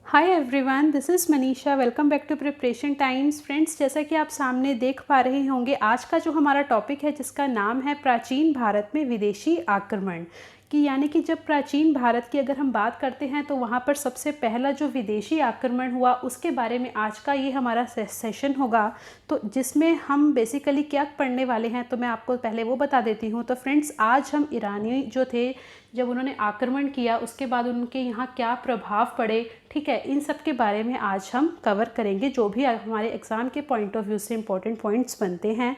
Hi everyone, this is Manisha. Welcome back to Preparation Times. Friends, जैसा कि आप सामने देख पा रहे होंगे, आज का जो हमारा टॉपिक है जिसका नाम है प्राचीन भारत में विदेशी आक्रमण। कि यानी कि जब प्राचीन भारत की अगर हम बात करते हैं तो वहाँ पर सबसे पहला जो विदेशी आक्रमण हुआ उसके बारे में आज का ये हमारा सेशन होगा। तो जिसमें हम बेसिकली क्या पढ़ने वाले हैं तो मैं आपको पहले वो बता देती हूँ। तो फ्रेंड्स, आज हम ईरानी जो थे, जब उन्होंने आक्रमण किया उसके बाद उनके यहाँ क्या प्रभाव पड़े, ठीक है, इन सब के बारे में आज हम कवर करेंगे, जो भी हमारे एग्ज़ाम के पॉइंट ऑफ व्यू से इम्पोर्टेंट पॉइंट्स बनते हैं।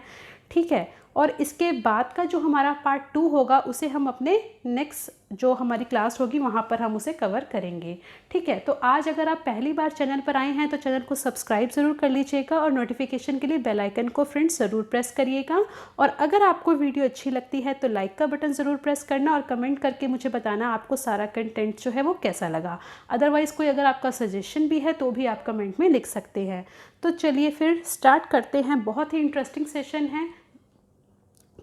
ठीक है, और इसके बाद का जो हमारा पार्ट 2 होगा उसे हम अपने नेक्स्ट जो हमारी क्लास होगी वहाँ पर हम उसे कवर करेंगे। ठीक है, तो आज अगर आप पहली बार चैनल पर आए हैं तो चैनल को सब्सक्राइब ज़रूर कर लीजिएगा और नोटिफिकेशन के लिए बेल आइकन को फ्रेंड्स ज़रूर प्रेस करिएगा। और अगर आपको वीडियो अच्छी लगती है तो लाइक का बटन ज़रूर प्रेस करना और कमेंट करके मुझे बताना आपको सारा कंटेंट जो है वो कैसा लगा। अदरवाइज़ कोई अगर आपका सजेशन भी है तो भी आप कमेंट में लिख सकते हैं। तो चलिए फिर स्टार्ट करते हैं। बहुत ही इंटरेस्टिंग सेशन है,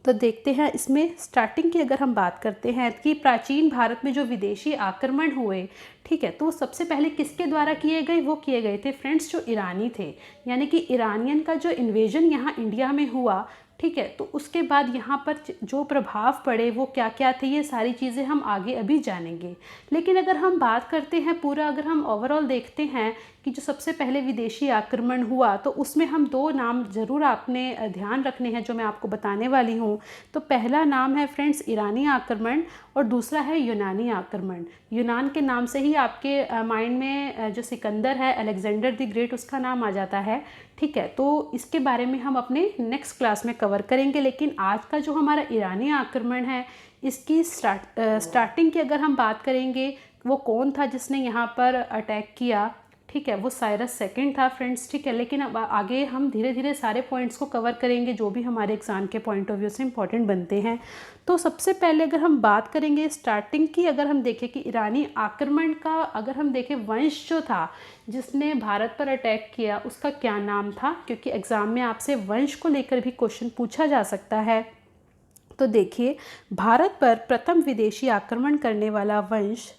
तो देखते हैं इसमें स्टार्टिंग की अगर हम बात करते हैं कि प्राचीन भारत में जो विदेशी आक्रमण हुए, ठीक है, तो सबसे पहले किसके द्वारा किए गए? वो किए गए थे फ्रेंड्स जो ईरानी थे। यानी कि ईरानियन का जो इन्वेजन यहाँ इंडिया में हुआ, ठीक है, तो उसके बाद यहाँ पर जो प्रभाव पड़े वो क्या क्या थे, ये सारी चीज़ें हम आगे अभी जानेंगे। लेकिन अगर हम बात करते हैं पूरा, अगर हम ओवरऑल देखते हैं कि जो सबसे पहले विदेशी आक्रमण हुआ तो उसमें हम दो नाम ज़रूर आपने ध्यान रखने हैं जो मैं आपको बताने वाली हूँ। तो पहला नाम है फ्रेंड्स ईरानी आक्रमण और दूसरा है यूनानी आक्रमण। यूनान के नाम से ही आपके माइंड में जो सिकंदर है, अलेक्जेंडर द ग्रेट, उसका नाम आ जाता है। ठीक है, तो इसके बारे में हम अपने नेक्स्ट क्लास में कवर करेंगे। लेकिन आज का जो हमारा ईरानी आक्रमण है इसकी स्टार्टिंग की अगर हम बात करेंगे, वो कौन था जिसने यहाँ पर अटैक किया, ठीक है, वो साइरस सेकंड था फ्रेंड्स। ठीक है, लेकिन अब आगे हम धीरे धीरे सारे पॉइंट्स को कवर करेंगे जो भी हमारे एग्ज़ाम के पॉइंट ऑफ व्यू से इंपॉर्टेंट बनते हैं। तो सबसे पहले अगर हम बात करेंगे स्टार्टिंग की, अगर हम देखें कि ईरानी आक्रमण का अगर हम देखें वंश जो था जिसने भारत पर अटैक किया उसका क्या नाम था, क्योंकि एग्ज़ाम में आपसे वंश को लेकर भी क्वेश्चन पूछा जा सकता है। तो देखिए, भारत पर प्रथम विदेशी आक्रमण करने वाला वंश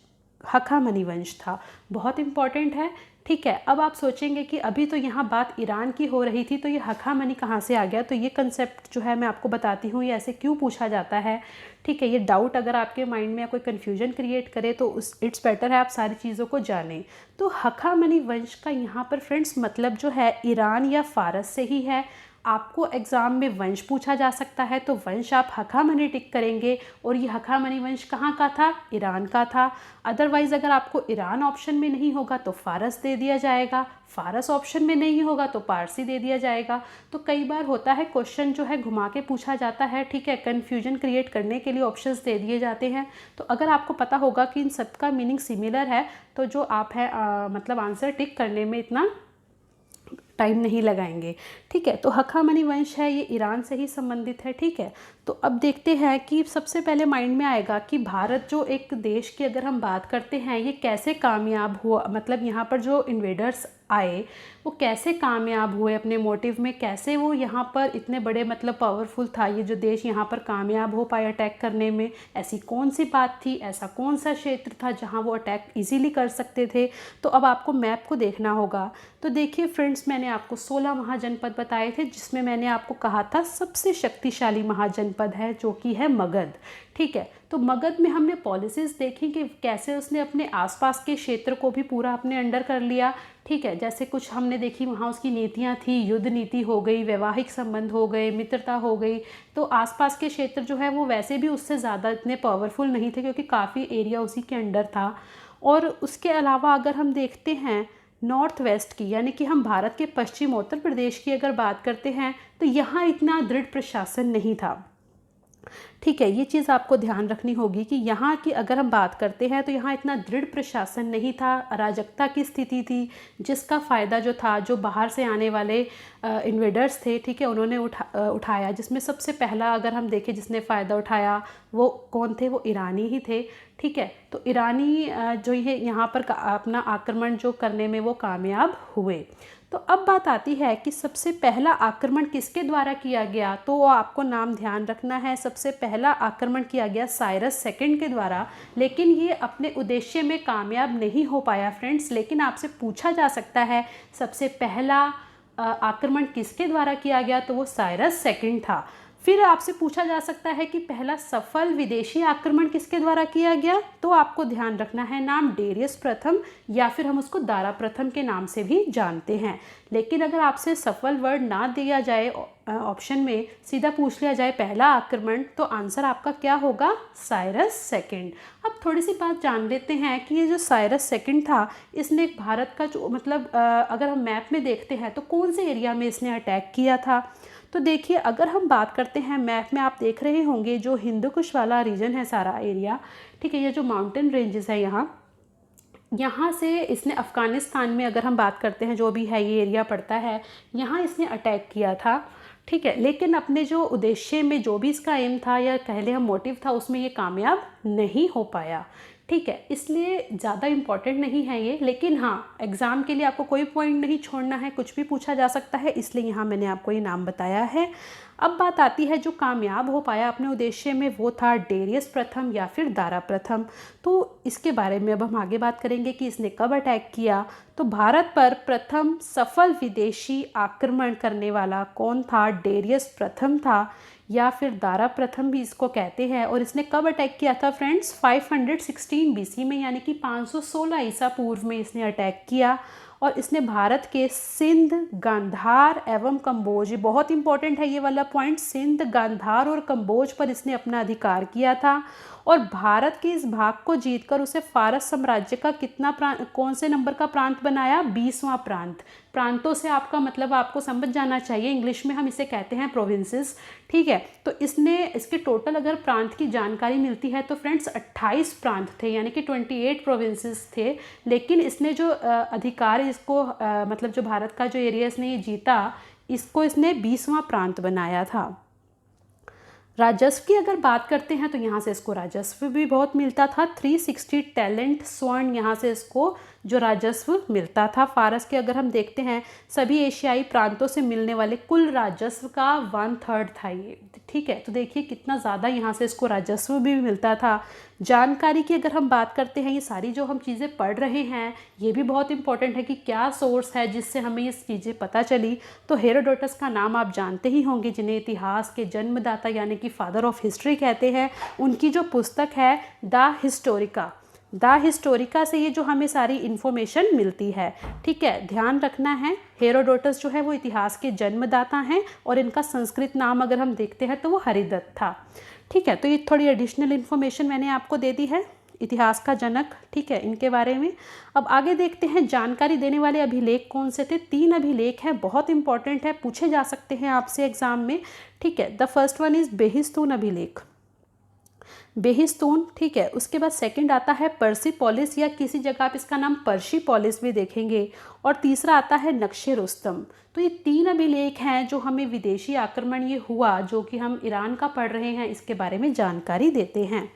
हखामनी वंश था। बहुत इंपॉर्टेंट है। ठीक है, अब आप सोचेंगे कि अभी तो यहाँ बात ईरान की हो रही थी तो ये हखामनी कहाँ से आ गया? तो ये कंसेप्ट जो है मैं आपको बताती हूँ, ये ऐसे क्यों पूछा जाता है। ठीक है, ये डाउट अगर आपके माइंड में कोई कन्फ्यूजन क्रिएट करे तो इट्स बेटर है आप सारी चीज़ों को जानें। तो हखामनी वंश का यहाँ पर फ्रेंड्स मतलब जो है ईरान या फारस से ही है। आपको एग्ज़ाम में वंश पूछा जा सकता है तो वंश आप हखामनी टिक करेंगे और ये हखामनी वंश कहाँ का था? ईरान का था। अदरवाइज़ अगर आपको ईरान ऑप्शन में नहीं होगा तो फारस दे दिया जाएगा, फारस ऑप्शन में नहीं होगा तो पारसी दे दिया जाएगा। तो कई बार होता है क्वेश्चन जो है घुमा के पूछा जाता है। ठीक है, कन्फ्यूजन क्रिएट करने के लिए ऑप्शंस दे दिए जाते हैं। तो अगर आपको पता होगा कि इन सब का मीनिंग सिमिलर है तो जो आप है मतलब आंसर टिक करने में इतना टाइम नहीं लगाएंगे। ठीक है, तो हखामनी वंश है, ये ईरान से ही संबंधित है। ठीक है, तो अब देखते हैं कि सबसे पहले माइंड में आएगा कि भारत जो एक देश की अगर हम बात करते हैं ये कैसे कामयाब हुआ, मतलब यहाँ पर जो इन्वेडर्स आए वो कैसे कामयाब हुए अपने मोटिव में, कैसे वो यहाँ पर इतने बड़े मतलब पावरफुल था ये जो देश यहाँ पर कामयाब हो पाया अटैक करने में। ऐसी कौन सी बात थी, ऐसा कौन सा क्षेत्र था जहाँ वो अटैक इजीली कर सकते थे? तो अब आपको मैप को देखना होगा। तो देखिए फ्रेंड्स, मैंने आपको 16 महाजनपद बताए थे जिसमें मैंने आपको कहा था सबसे शक्तिशाली महाजनपद है जो कि है मगध। ठीक है, तो मगध में हमने पॉलिसीज़ देखी कि कैसे उसने अपने आसपास के क्षेत्र को भी पूरा अपने अंडर कर लिया। ठीक है, जैसे कुछ हमने देखी वहाँ उसकी नीतियाँ थी, युद्ध नीति हो गई, वैवाहिक संबंध हो गए, मित्रता हो गई। तो आसपास के क्षेत्र जो है वो वैसे भी उससे ज़्यादा इतने पावरफुल नहीं थे क्योंकि काफ़ी एरिया उसी के अंडर था। और उसके अलावा अगर हम देखते हैं नॉर्थ वेस्ट की, यानी कि हम भारत के पश्चिम उत्तर प्रदेश की अगर बात करते हैं तो यहाँ इतना दृढ़ प्रशासन नहीं था। ठीक है, ये चीज़ आपको ध्यान रखनी होगी कि यहाँ की अगर हम बात करते हैं तो यहाँ इतना दृढ़ प्रशासन नहीं था, अराजकता की स्थिति थी जिसका फ़ायदा जो था जो बाहर से आने वाले इन्वेडर्स थे, ठीक है, उन्होंने उठाया। जिसमें सबसे पहला अगर हम देखें जिसने फ़ायदा उठाया वो कौन थे? वो ईरानी ही थे। ठीक है, तो ईरानी जो है यहाँ पर अपना आक्रमण जो करने में वो कामयाब हुए। तो अब बात आती है कि सबसे पहला आक्रमण किसके द्वारा किया गया, तो आपको नाम ध्यान रखना है। सबसे पहला पहला आक्रमण किया गया साइरस सेकंड के द्वारा, लेकिन ये अपने उद्देश्य में कामयाब नहीं हो पाया फ्रेंड्स। लेकिन आपसे पूछा जा सकता है सबसे पहला आक्रमण किसके द्वारा किया गया, तो वो साइरस सेकंड था। फिर आपसे पूछा जा सकता है कि पहला सफल विदेशी आक्रमण किसके द्वारा किया गया, तो आपको ध्यान रखना है नाम डेरियस प्रथम या फिर हम उसको दारा प्रथम के नाम से भी जानते हैं। लेकिन अगर आपसे सफल वर्ड ना दिया जाए ऑप्शन में, सीधा पूछ लिया जाए पहला आक्रमण, तो आंसर आपका क्या होगा, साइरस सेकंड। अब थोड़ी सी बात जान लेते हैं कि ये जो साइरस सेकंड था, इसने भारत का जो मतलब अगर हम मैप में देखते हैं तो कौन से एरिया में इसने अटैक किया था। तो देखिए, अगर हम बात करते हैं मैप में, आप देख रहे होंगे जो हिंदू कुश वाला रीजन है सारा एरिया, ठीक है, ये जो माउंटेन रेंजेस है यहाँ से इसने अफ़गानिस्तान में, अगर हम बात करते हैं जो भी है ये एरिया पड़ता है, यहाँ इसने अटैक किया था, ठीक है। लेकिन अपने जो उद्देश्य में जो भी इसका एम था या कह लें हम मोटिव था, उसमें ये कामयाब नहीं हो पाया, ठीक है। इसलिए ज़्यादा इम्पॉर्टेंट नहीं है ये, लेकिन हाँ एग्ज़ाम के लिए आपको कोई पॉइंट नहीं छोड़ना है, कुछ भी पूछा जा सकता है, इसलिए यहाँ मैंने आपको ये नाम बताया है। अब बात आती है जो कामयाब हो पाया अपने उद्देश्य में, वो था डेरियस प्रथम या फिर दारा प्रथम। तो इसके बारे में अब हम आगे बात करेंगे कि इसने कब अटैक किया। तो भारत पर प्रथम सफल विदेशी आक्रमण करने वाला कौन था, डेरियस प्रथम था या फिर दारा प्रथम भी इसको कहते हैं। और इसने कब अटैक किया था फ्रेंड्स, 516 बीसी में, यानी कि 516 ईसा पूर्व में इसने अटैक किया। और इसने भारत के सिंध, गांधार एवं कंबोज, बहुत इंपॉर्टेंट है ये वाला पॉइंट, सिंध, गांधार और कंबोज पर इसने अपना अधिकार किया था। और भारत के इस भाग को जीतकर उसे फारस साम्राज्य का कितना प्रांत, कौन से नंबर का प्रांत बनाया, 20वां प्रांत। प्रांतों से आपका मतलब आपको समझ जाना चाहिए, इंग्लिश में हम इसे कहते हैं प्रोविंसेस, ठीक है। तो इसने इसके टोटल अगर प्रांत की जानकारी मिलती है तो फ्रेंड्स 28 प्रांत थे, यानी कि 28 प्रोविंसेस थे। लेकिन इसने जो अधिकार इसको मतलब जो भारत का जो एरिया इसने ये जीता, इसको इसने 20वां प्रांत बनाया था। राजस्व की अगर बात करते हैं तो यहाँ से इसको राजस्व भी बहुत मिलता था, 360 टैलेंट स्वर्ण यहाँ से इसको जो राजस्व मिलता था। फारस के अगर हम देखते हैं सभी एशियाई प्रांतों से मिलने वाले कुल राजस्व का 1/3 था ये, ठीक है। तो देखिए कितना ज़्यादा यहाँ से इसको राजस्व भी मिलता था। जानकारी की अगर हम बात करते हैं, ये सारी जो हम चीज़ें पढ़ रहे हैं ये भी बहुत इंपॉर्टेंट है कि क्या सोर्स है जिससे हमें ये चीज़ें पता चली। तो हेरोडोटस का नाम आप जानते ही होंगे, जिन्हें इतिहास के जन्मदाता यानी कि फादर ऑफ हिस्ट्री कहते हैं। उनकी जो पुस्तक है द हिस्टोरिका से ये जो हमें सारी इन्फॉर्मेशन मिलती है, ठीक है, ध्यान रखना है। हेरोडोटस जो है वो इतिहास के जन्मदाता हैं और इनका संस्कृत नाम अगर हम देखते हैं तो वो हरिदत्त था, ठीक है। तो ये थोड़ी एडिशनल इन्फॉर्मेशन मैंने आपको दे दी है इतिहास का जनक, ठीक है, इनके बारे में। अब आगे देखते हैं जानकारी देने वाले अभिलेख कौन से थे। 3 अभिलेख हैं, बहुत इंपॉर्टेंट है, पूछे जा सकते हैं आपसे एग्जाम में, ठीक है। द फर्स्ट वन इज बेहिस्तून अभिलेख, बेहिस्तून, ठीक है। उसके बाद सेकंड आता है पर्सिपोलिस, या किसी जगह आप इसका नाम पर्शिपोलिस भी देखेंगे। और तीसरा आता है नक्शे रुस्तम। तो ये 3 अभिलेख हैं जो हमें विदेशी आक्रमण ये हुआ जो कि हम ईरान का पढ़ रहे हैं, इसके बारे में जानकारी देते हैं।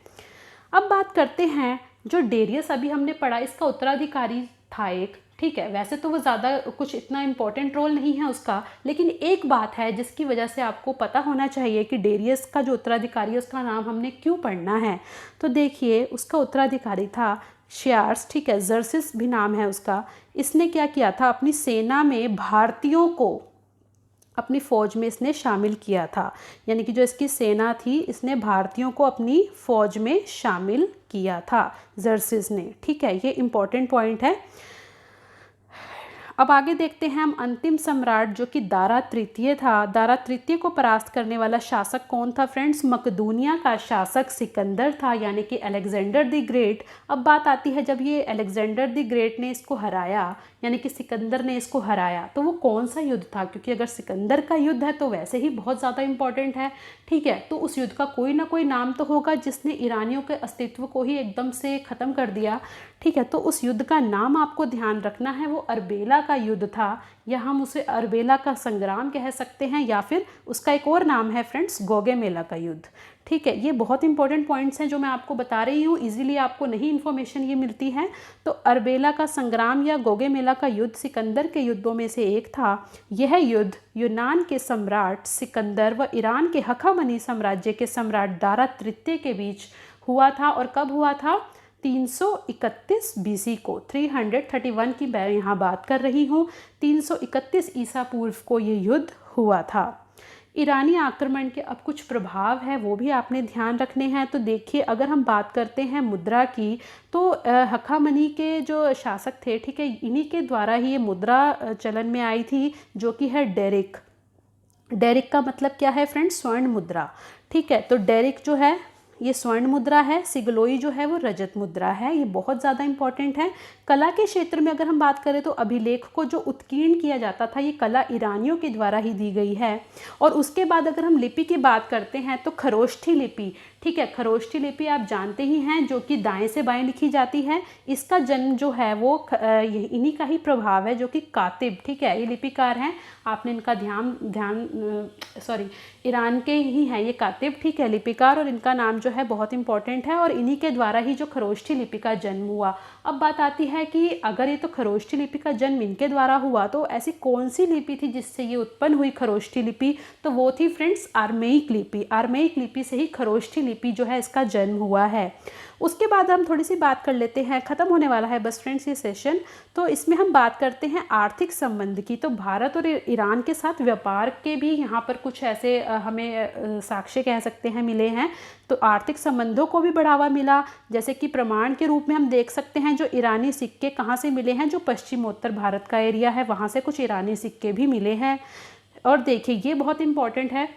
अब बात करते हैं जो डेरियस अभी हमने पढ़ा, इसका उत्तराधिकारी था एक, ठीक है। वैसे तो वो ज़्यादा कुछ इतना इम्पोर्टेंट रोल नहीं है उसका, लेकिन एक बात है जिसकी वजह से आपको पता होना चाहिए कि डेरियस का जो उत्तराधिकारी है उसका नाम हमने क्यों पढ़ना है। तो देखिए उसका उत्तराधिकारी था शियार्स, ठीक है, जर्सिस भी नाम है उसका। इसने क्या किया था, अपनी सेना में भारतीयों को अपनी फ़ौज में इसने शामिल किया था, यानी कि जो इसकी सेना थी इसने भारतीयों को अपनी फ़ौज में शामिल किया था जर्सिस ने, ठीक है। ये इम्पॉर्टेंट पॉइंट है। अब आगे देखते हैं हम अंतिम सम्राट जो कि दारा तृतीय था। दारा तृतीय को परास्त करने वाला शासक कौन था फ्रेंड्स, मकदूनिया का शासक सिकंदर था, यानी कि अलेक्जेंडर द ग्रेट। अब बात आती है जब ये अलेक्जेंडर द ग्रेट ने इसको हराया, यानी कि सिकंदर ने इसको हराया, तो वो कौन सा युद्ध था, क्योंकि अगर सिकंदर का युद्ध है तो वैसे ही बहुत ज़्यादा इंपॉर्टेंट है, ठीक है। तो उस युद्ध का कोई ना कोई नाम तो होगा जिसने ईरानियों के अस्तित्व को ही एकदम से ख़त्म कर दिया, ठीक है। तो उस युद्ध का नाम आपको ध्यान रखना है, वो अर्बेला का युद्ध था, या हम उसे अर्बेला का संग्राम कह सकते हैं, या फिर उसका एक और नाम है फ्रेंड्स गौगेमेला का युद्ध, ठीक है, ये बहुत इंपॉर्टेंट पॉइंट्स हैं जो मैं आपको बता रही हूँ, इजीली आपको नहीं इन्फॉर्मेशन ये मिलती है। तो अर्बेला का संग्राम या गौगेमेला का युद्ध सिकंदर के युद्धों में से एक था। यह युद्ध यूनान के सम्राट सिकंदर व ईरान के हखामनी साम्राज्य के सम्राट दारा तृतीय के बीच हुआ था। और कब हुआ था? 331 बीसी को, 331 की मैं यहाँ बात कर रही हूँ। 331 ईसा पूर्व को ये युद्ध हुआ था। ईरानी आक्रमण के अब कुछ प्रभाव है वो भी आपने ध्यान रखने हैं। तो देखिए, अगर हम बात करते हैं मुद्रा की, तो हखामनी के जो शासक थे, ठीक है, इन्हीं के द्वारा ही ये मुद्रा चलन में आई थी, जो कि है डेरिक। डेरिक का मतलब क्या है फ्रेंड्स? स्वर्ण मुद्रा। ठीक है, तो डेरिक जो है ये स्वर्ण मुद्रा है, सिगलोई जो है वो रजत मुद्रा है। ये बहुत ज़्यादा इंपॉर्टेंट है। कला के क्षेत्र में अगर हम बात करें तो अभिलेख को जो उत्कीर्ण किया जाता था, ये कला ईरानियों के द्वारा ही दी गई है। और उसके बाद अगर हम लिपि की बात करते हैं तो खरोष्ठी लिपि, ठीक है, खरोष्ठी लिपि आप जानते ही हैं, जो कि दाएं से बाएं लिखी जाती है। इसका जन्म जो है वो इन्हीं का ही प्रभाव है, जो कि कातिब, ठीक है, ये लिपिकार हैं। आपने इनका ईरान के ही हैं ये कातिब, ठीक है, लिपिकार, और इनका नाम जो है बहुत इंपॉर्टेंट है। और इन्हीं के द्वारा ही जो खरोष्ठी लिपि का जन्म हुआ। अब बात आती है कि अगर ये तो खरोष्ठी लिपि का जन्म इनके द्वारा हुआ, तो ऐसी कौन सी लिपि थी जिससे ये उत्पन्न हुई खरोष्ठी लिपि? तो वो थी फ्रेंड्स आर्मेइक लिपि। आर्मेइक लिपि से ही खरोष्ठी लिपि जो है इसका जन्म हुआ है। उसके बाद हम थोड़ी सी बात कर लेते हैं, ख़त्म होने वाला है बस फ्रेंड्स ये सेशन। तो इसमें हम बात करते हैं आर्थिक संबंध की। तो भारत और ईरान के साथ व्यापार के भी यहाँ पर कुछ ऐसे हमें साक्ष्य कह सकते हैं मिले हैं। तो आर्थिक संबंधों को भी बढ़ावा मिला। जैसे कि प्रमाण के रूप में हम देख सकते हैं जो ईरानी सिक्के कहाँ से मिले हैं, जो पश्चिमोत्तर भारत का एरिया है वहाँ से कुछ ईरानी सिक्के भी मिले हैं। और देखिए, ये बहुत इंपॉर्टेंट है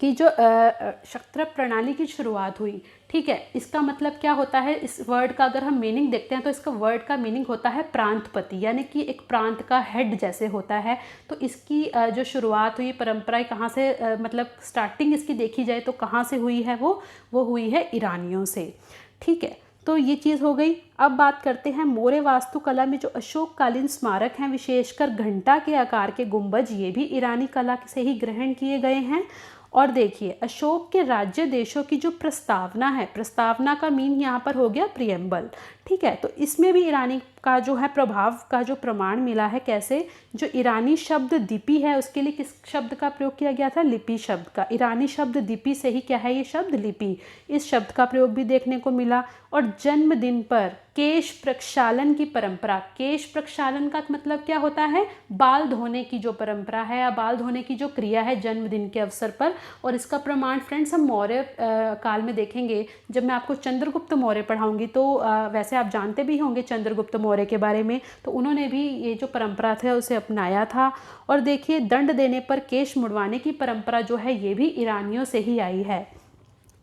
कि जो क्षत्रप प्रणाली की शुरुआत हुई, ठीक है, इसका मतलब क्या होता है? इस वर्ड का अगर हम मीनिंग देखते हैं तो इसका वर्ड का मीनिंग होता है प्रांतपति, यानी कि एक प्रांत का हेड जैसे होता है। तो इसकी जो शुरुआत हुई, परंपराएं कहाँ से, मतलब स्टार्टिंग इसकी देखी जाए तो कहाँ से हुई है? वो हुई है ईरानियों से। ठीक है, तो ये चीज़ हो गई। अब बात करते हैं मौर्य वास्तुकला में जो अशोककालीन स्मारक हैं, विशेषकर घंटा के आकार के गुंबज, ये भी ईरानी कला से ही ग्रहण किए गए हैं। और देखिए, अशोक के राज्य देशों की जो प्रस्तावना है, प्रस्तावना का मीन यहाँ पर हो गया प्रियम्बल, ठीक है, तो इसमें भी ईरानी का जो है प्रभाव का जो प्रमाण मिला है। कैसे? जो ईरानी शब्द दीपि है उसके लिए किस शब्द का प्रयोग किया गया था? लिपि शब्द का। ईरानी शब्द दीपि से ही क्या है ये शब्द? लिपि। इस शब्द का प्रयोग भी देखने को मिला। और जन्मदिन पर केश प्रक्षालन की परंपरा, केश प्रक्षालन का मतलब क्या होता है? बाल धोने की जो परंपरा है या बाल धोने की जो क्रिया है जन्मदिन के अवसर पर। और इसका प्रमाण फ्रेंड्स हम मौर्य काल में देखेंगे। जब मैं आपको चंद्रगुप्त मौर्य पढ़ाऊंगी तो वैसे आप जानते भी होंगे चंद्रगुप्त मौर्य के बारे में, तो उन्होंने भी ये जो परंपरा था उसे अपनाया था। और देखिए, दंड देने पर केश मुड़वाने की परंपरा जो है ये भी ईरानियों से ही आई है।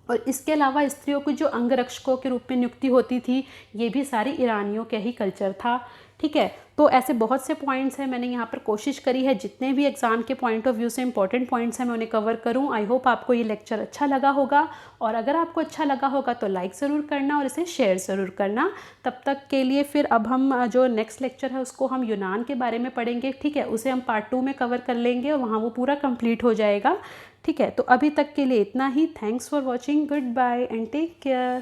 और इसके अलावा स्त्रियों की जो अंगरक्षकों के रूप में नियुक्ति होती थी, ये भी सारी ईरानियों के ही कल्चर था। ठीक है, तो ऐसे बहुत से पॉइंट्स हैं, मैंने यहाँ पर कोशिश करी है जितने भी एग्जाम के पॉइंट ऑफ व्यू से इंपॉर्टेंट पॉइंट्स हैं मैं उन्हें कवर करूँ। आई होप आपको ये लेक्चर अच्छा लगा होगा, और अगर आपको अच्छा लगा होगा तो लाइक ज़रूर करना और इसे शेयर ज़रूर करना। तब तक के लिए फिर अब हम जो नेक्स्ट लेक्चर है उसको हम यूनान के बारे में पढ़ेंगे, ठीक है, उसे हम पार्ट 2 में कवर कर लेंगे और वहाँ वो पूरा कंप्लीट हो जाएगा। ठीक है, तो अभी तक के लिए इतना ही। Thanks for watching, goodbye and take care.